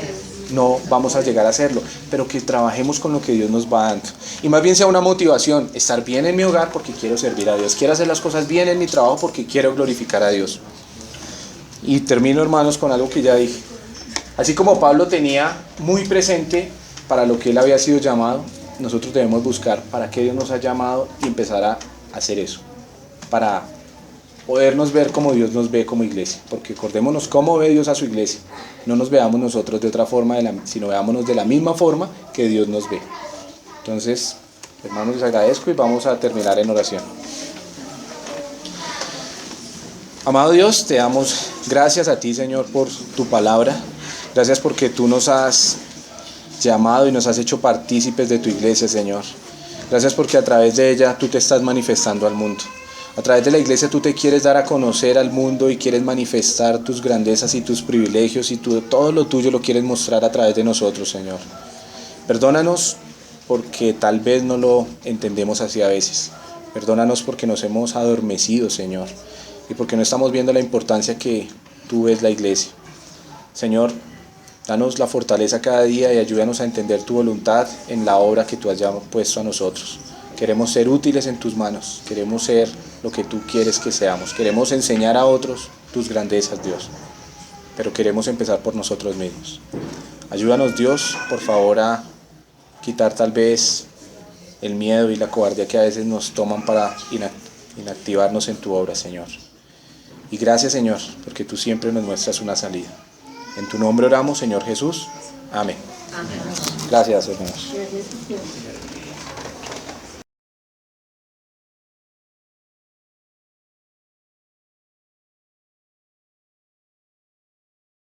no vamos a llegar a hacerlo, pero que trabajemos con lo que Dios nos va dando. Y más bien sea una motivación, estar bien en mi hogar porque quiero servir a Dios, quiero hacer las cosas bien en mi trabajo porque quiero glorificar a Dios. Y termino, hermanos, con algo que ya dije. Así como Pablo tenía muy presente para lo que él había sido llamado, nosotros debemos buscar para qué Dios nos ha llamado y empezar a hacer eso, para podernos ver como Dios nos ve como iglesia, porque acordémonos cómo ve Dios a su iglesia. No nos veamos nosotros de otra forma, sino veámonos de la misma forma que Dios nos ve. Entonces, hermanos, les agradezco y vamos a terminar en oración. Amado Dios, te damos gracias a ti, Señor, por tu palabra. Gracias porque tú nos has llamado y nos has hecho partícipes de tu iglesia, Señor. Gracias porque a través de ella tú te estás manifestando al mundo. A través de la iglesia tú te quieres dar a conocer al mundo y quieres manifestar tus grandezas y tus privilegios y todo lo tuyo lo quieres mostrar a través de nosotros, Señor. Perdónanos porque tal vez no lo entendemos así a veces, Perdónanos porque nos hemos adormecido, Señor, y porque no estamos viendo la importancia que tú ves la iglesia. Señor, danos la fortaleza cada día y ayúdanos a entender tu voluntad en la obra que tú has puesto a nosotros. Queremos ser útiles en tus manos, queremos ser lo que tú quieres que seamos, queremos enseñar a otros tus grandezas, Dios, pero queremos empezar por nosotros mismos. Ayúdanos, Dios, por favor, a quitar tal vez el miedo y la cobardía que a veces nos toman para inactivarnos en tu obra, Señor. Y gracias, Señor, porque tú siempre nos muestras una salida. En tu nombre oramos, Señor Jesús. Amén. Amén. Gracias, hermanos.